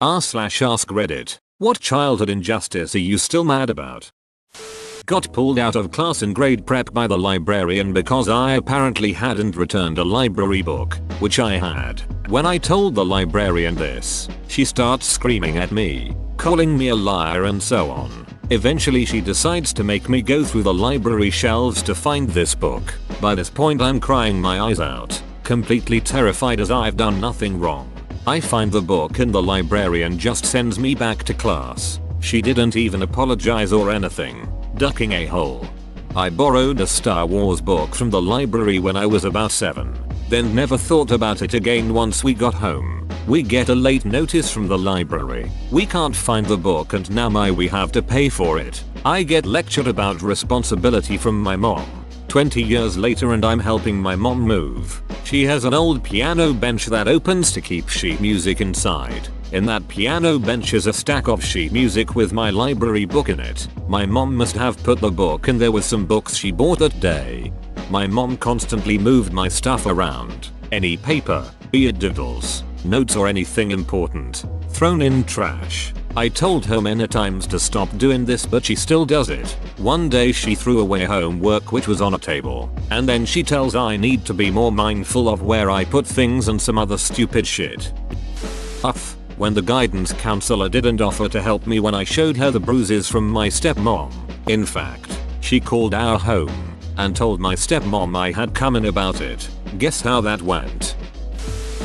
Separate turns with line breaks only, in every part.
r/ask Reddit. What childhood injustice are you still mad about? Got pulled out of class in grade prep by the librarian because I apparently hadn't returned a library book, which I had. When I told the librarian this, she starts screaming at me, calling me a liar and so on. Eventually she decides to make me go through the library shelves to find this book. By this point I'm crying my eyes out, completely terrified as I've done nothing wrong. I find the book and the librarian just sends me back to class. She didn't even apologize or anything, ducking a hole. I borrowed a Star Wars book from the library when I was about 7, then never thought about it again. Once we got home, we get a late notice from the library. We can't find the book and now we have to pay for it. I get lectured about responsibility from my mom. 20 years later and I'm helping my mom move. She has an old piano bench that opens to keep sheet music inside. In that piano bench is a stack of sheet music with my library book in it. My mom must have put the book and there were some books she bought that day. My mom constantly moved my stuff around. Any paper, be it doodles, notes or anything important, thrown in trash. I told her many times to stop doing this but she still does it. One day she threw away homework which was on a table, and then she tells I need to be more mindful of where I put things and some other stupid shit. When the guidance counselor didn't offer to help me when I showed her the bruises from my stepmom. In fact, she called our home and told my stepmom I had come in about it. Guess how that went?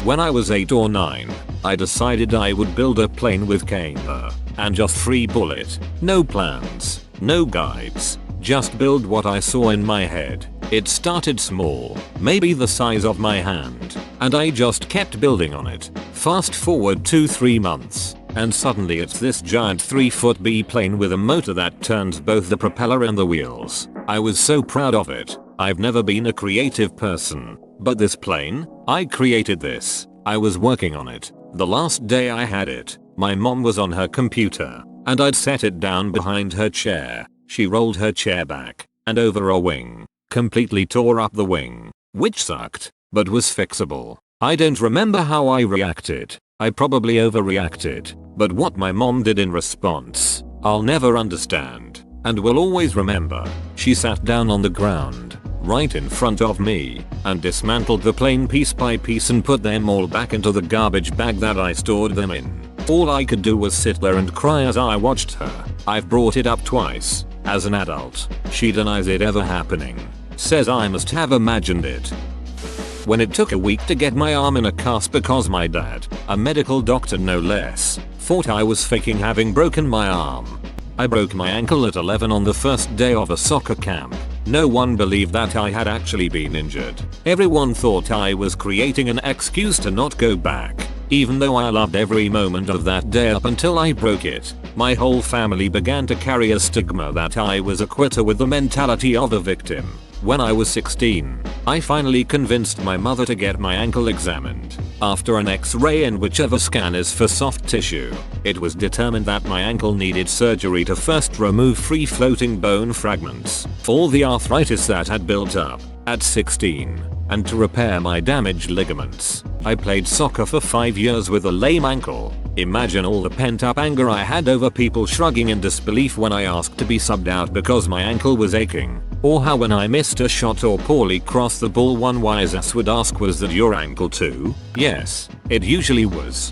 When I was 8 or 9, I decided I would build a plane with camber and just freeball it. No plans, no guides, just build what I saw in my head. It started small, maybe the size of my hand, and I just kept building on it. Fast forward 2-3 months, and suddenly it's this giant 3-foot biplane with a motor that turns both the propeller and the wheels. I was so proud of it. I've never been a creative person, but this plane, I created this. I was working on it. The last day I had it, my mom was on her computer, and I'd set it down behind her chair. She rolled her chair back and over a wing, completely tore up the wing, which sucked, but was fixable. I don't remember how I reacted. I probably overreacted, but what my mom did in response, I'll never understand, and will always remember. She sat down on the ground, right in front of me, and dismantled the plane piece by piece and put them all back into the garbage bag that I stored them in. All I could do was sit there and cry as I watched her. I've brought it up twice. As an adult, she denies it ever happening. Says I must have imagined it. When it took a week to get my arm in a cast because my dad, a medical doctor no less, thought I was faking having broken my arm. I broke my ankle at 11 on the first day of a soccer camp. No one believed that I had actually been injured. Everyone thought I was creating an excuse to not go back. Even though I loved every moment of that day up until I broke it, my whole family began to carry a stigma that I was a quitter with the mentality of a victim. When I was 16, I finally convinced my mother to get my ankle examined. After an X-ray and whichever scan is for soft tissue, it was determined that my ankle needed surgery to first remove free-floating bone fragments for all the arthritis that had built up at 16, and to repair my damaged ligaments. I played soccer for 5 years with a lame ankle. Imagine all the pent-up anger I had over people shrugging in disbelief when I asked to be subbed out because my ankle was aching. Or how when I missed a shot or poorly crossed the ball one wise ass would ask, was that your ankle too? Yes, it usually was.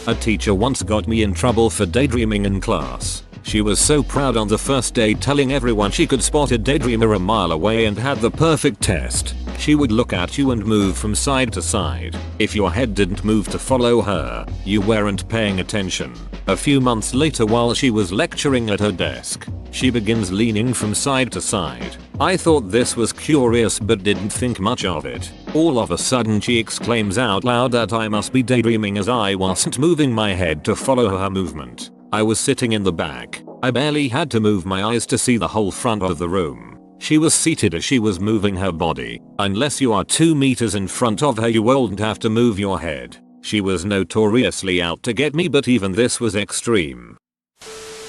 A teacher once got me in trouble for daydreaming in class. She was so proud on the first day, telling everyone she could spot a daydreamer a mile away and had the perfect test. She would look at you and move from side to side. If your head didn't move to follow her, you weren't paying attention. A few months later, while she was lecturing at her desk, she begins leaning from side to side. I thought this was curious but didn't think much of it. All of a sudden she exclaims out loud that I must be daydreaming as I wasn't moving my head to follow her movement. I was sitting in the back. I barely had to move my eyes to see the whole front of the room. She was seated as she was moving her body. Unless you are 2 meters in front of her, you won't have to move your head. She was notoriously out to get me, but even this was extreme.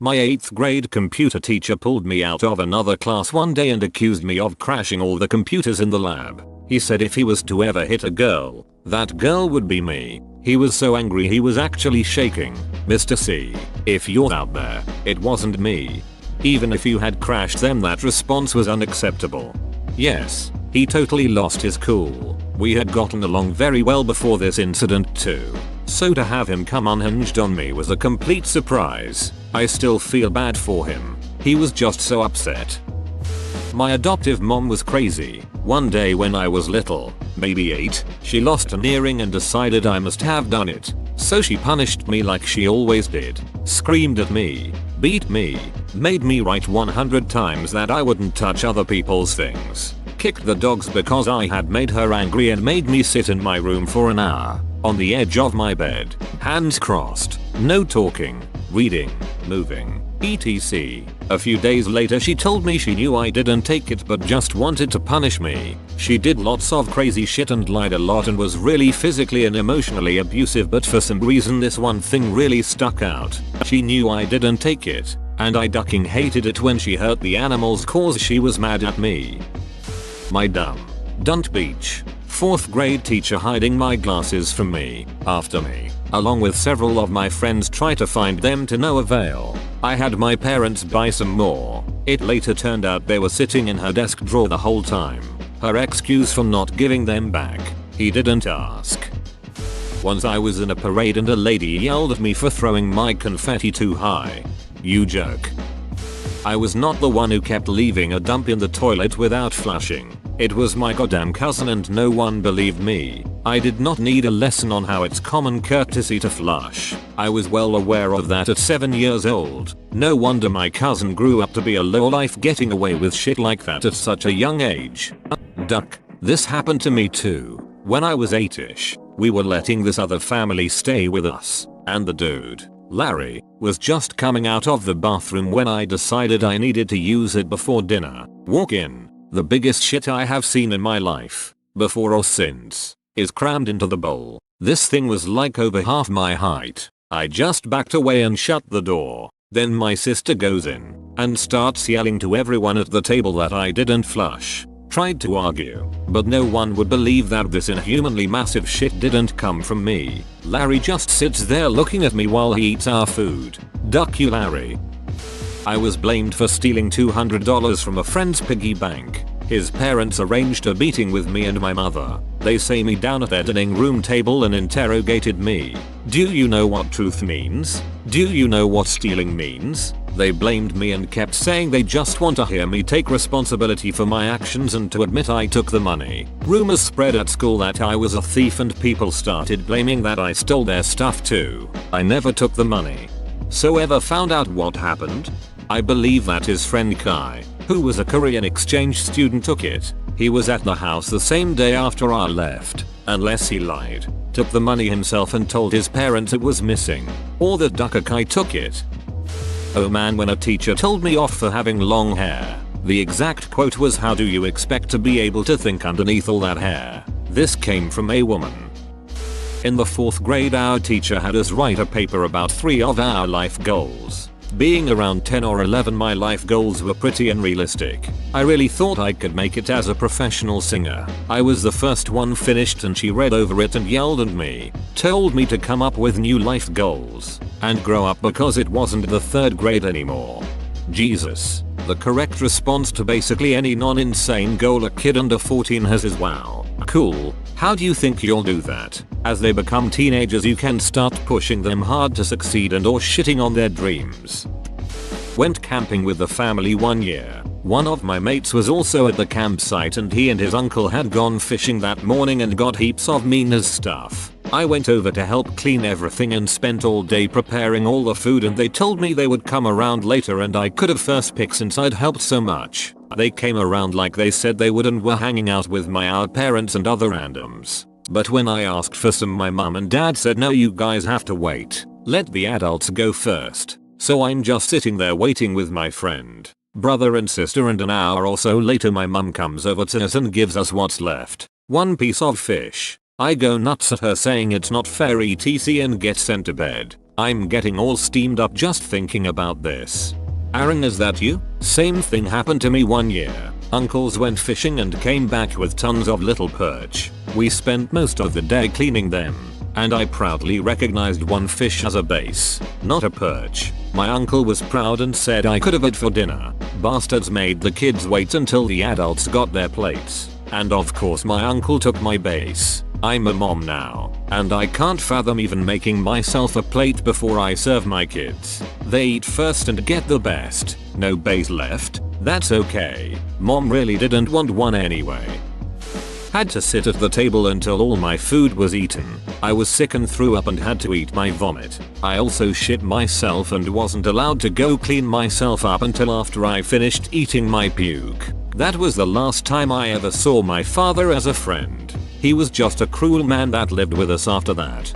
My 8th grade computer teacher pulled me out of another class one day and accused me of crashing all the computers in the lab. He said if he was to ever hit a girl, that girl would be me. He was so angry he was actually shaking. Mr. C, if you're out there, it wasn't me. Even if you had crashed then that response was unacceptable. Yes, he totally lost his cool. We had gotten along very well before this incident too. So to have him come unhinged on me was a complete surprise. I still feel bad for him. He was just so upset. My adoptive mom was crazy. One day when I was little, maybe 8, she lost an earring and decided I must have done it. So she punished me like she always did. Screamed at me, beat me, made me write 100 times that I wouldn't touch other people's things. Kicked the dogs because I had made her angry and made me sit in my room for an hour, on the edge of my bed, hands crossed, no talking, reading, moving, etc. A few days later she told me she knew I didn't take it but just wanted to punish me. She did lots of crazy shit and lied a lot and was really physically and emotionally abusive, but for some reason this one thing really stuck out. She knew I didn't take it, and I ducking hated it when she hurt the animals cause she was mad at me. My dumb Dunt Beach 4th grade teacher hiding my glasses from me, after me, along with several of my friends try to find them to no avail. I had my parents buy some more. It later turned out they were sitting in her desk drawer the whole time. Her excuse for not giving them back, he didn't ask. Once I was in a parade and a lady yelled at me for throwing my confetti too high. You jerk. I was not the one who kept leaving a dump in the toilet without flushing. It was my goddamn cousin and no one believed me. I did not need a lesson on how it's common courtesy to flush. I was well aware of that at 7 years old. No wonder my cousin grew up to be a lowlife getting away with shit like that at such a young age. Duck. This happened to me too. When I was 8ish, we were letting this other family stay with us, and the dude, Larry, was just coming out of the bathroom when I decided I needed to use it before dinner. Walk in. The biggest shit I have seen in my life, before or since, is crammed into the bowl. This thing was like over half my height. I just backed away and shut the door. Then my sister goes in and starts yelling to everyone at the table that I didn't flush. Tried to argue, but no one would believe that this inhumanly massive shit didn't come from me. Larry just sits there looking at me while he eats our food. Duck you, Larry. I was blamed for stealing $200 from a friend's piggy bank. His parents arranged a meeting with me and my mother. They sat me down at their dining room table and interrogated me. Do you know what truth means? Do you know what stealing means? They blamed me and kept saying they just want to hear me take responsibility for my actions and to admit I took the money. Rumors spread at school that I was a thief and people started blaming that I stole their stuff too. I never took the money. So ever found out what happened? I believe that his friend Kai, who was a Korean exchange student, took it. He was at the house the same day after I left, unless he lied, took the money himself and told his parents it was missing, or that Ducker Kai took it. Oh man, when a teacher told me off for having long hair, the exact quote was, "How do you expect to be able to think underneath all that hair?" This came from a woman. In the 4th grade our teacher had us write a paper about 3 of our life goals. Being around 10 or 11 my life goals were pretty unrealistic. I really thought I could make it as a professional singer. I was the first one finished and she read over it and yelled at me. Told me to come up with new life goals and grow up because it wasn't the 3rd grade anymore. Jesus. The correct response to basically any non-insane goal a kid under 14 has is wow, cool. How do you think you'll do that? As they become teenagers you can start pushing them hard to succeed and or shitting on their dreams. Went camping with the family one year. One of my mates was also at the campsite and he and his uncle had gone fishing that morning and got heaps of Mina's stuff. I went over to help clean everything and spent all day preparing all the food, and they told me they would come around later and I could have first pick since I'd helped so much. They came around like they said they would and were hanging out with our parents and other randoms. But when I asked for some my mum and dad said no, you guys have to wait. Let the adults go first. So I'm just sitting there waiting with my friend, brother and sister, and an hour or so later my mum comes over to us and gives us what's left. One piece of fish. I go nuts at her saying it's not fair etc and get sent to bed. I'm getting all steamed up just thinking about this. Aaron, is that you? Same thing happened to me one year. Uncles went fishing and came back with tons of little perch. We spent most of the day cleaning them and I proudly recognized one fish as a base, not a perch. My uncle was proud and said I could have it for dinner. Bastards made the kids wait until the adults got their plates. And of course my uncle took my base. I'm a mom now, and I can't fathom even making myself a plate before I serve my kids. They eat first and get the best. No base left? That's okay. Mom really didn't want one anyway. Had to sit at the table until all my food was eaten. I was sick and threw up and had to eat my vomit. I also shit myself and wasn't allowed to go clean myself up until after I finished eating my puke. That was the last time I ever saw my father as a friend. He was just a cruel man that lived with us after that.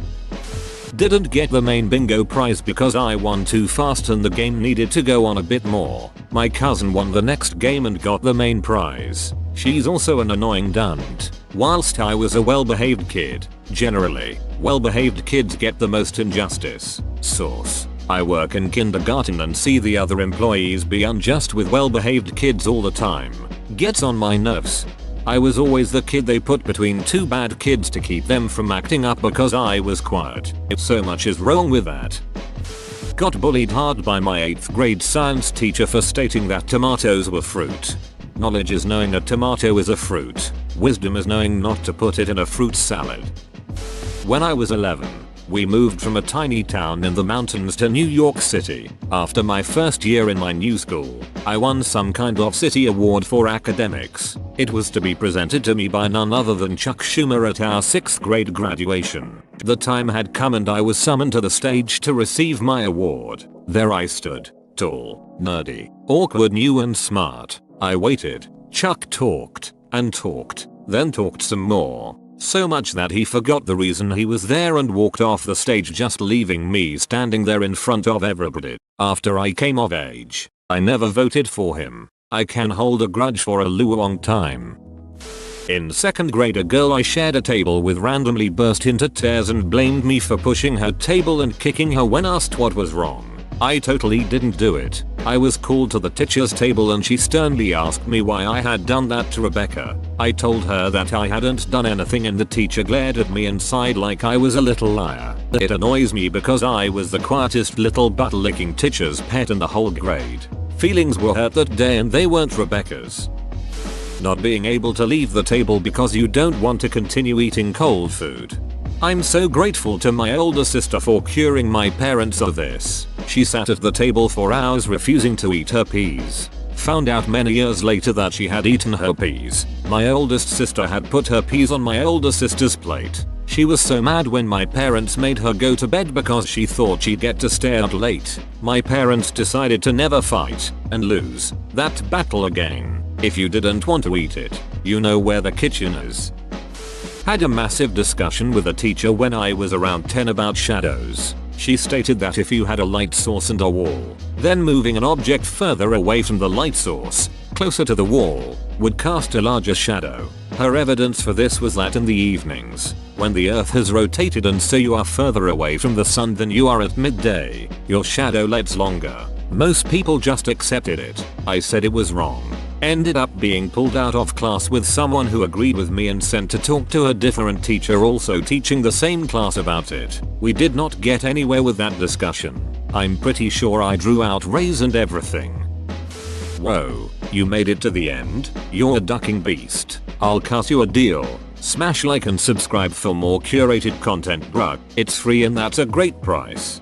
Didn't get the main bingo prize because I won too fast and the game needed to go on a bit more. My cousin won the next game and got the main prize. She's also an annoying dunt. Whilst I was a well-behaved kid, generally, well-behaved kids get the most injustice. Source: I work in kindergarten and see the other employees be unjust with well-behaved kids all the time. Gets on my nerves. I was always the kid they put between two bad kids to keep them from acting up because I was quiet. So much is wrong with that. Got bullied hard by my 8th grade science teacher for stating that tomatoes were fruit. Knowledge is knowing a tomato is a fruit. Wisdom is knowing not to put it in a fruit salad. When I was 11, we moved from a tiny town in the mountains to New York City. After my first year in my new school, I won some kind of city award for academics. It was to be presented to me by none other than Chuck Schumer at our 6th grade graduation. The time had come and I was summoned to the stage to receive my award. There I stood, tall, nerdy, awkward, new and smart. I waited. Chuck talked, and talked, then talked some more. So much that he forgot the reason he was there and walked off the stage, just leaving me standing there in front of everybody. After I came of age, I never voted for him. I can hold a grudge for a long time. In 2nd grade, a girl I shared a table with randomly burst into tears and blamed me for pushing her table and kicking her when asked what was wrong. I totally didn't do it. I was called to the teacher's table and she sternly asked me why I had done that to Rebecca. I told her that I hadn't done anything and the teacher glared at me and sighed like I was a little liar. It annoys me because I was the quietest little butt-licking teacher's pet in the whole grade. Feelings were hurt that day and they weren't Rebecca's. Not being able to leave the table because you don't want to continue eating cold food. I'm so grateful to my older sister for curing my parents of this. She sat at the table for hours refusing to eat her peas. Found out many years later that she had eaten her peas. My oldest sister had put her peas on my older sister's plate. She was so mad when my parents made her go to bed because she thought she'd get to stay out late. My parents decided to never fight and lose that battle again. If you didn't want to eat it, you know where the kitchen is. Had a massive discussion with a teacher when I was around 10 about shadows. She stated that if you had a light source and a wall, then moving an object further away from the light source, closer to the wall, would cast a larger shadow. Her evidence for this was that in the evenings, when the earth has rotated and so you are further away from the sun than you are at midday, your shadow lasts longer. Most people just accepted it. I said it was wrong. Ended up being pulled out of class with someone who agreed with me and sent to talk to a different teacher also teaching the same class about it. We did not get anywhere with that discussion. I'm pretty sure I drew out rays and everything. Whoa, you made it to the end? You're a ducking beast. I'll cut you a deal. Smash like and subscribe for more curated content, bruh. It's free and that's a great price.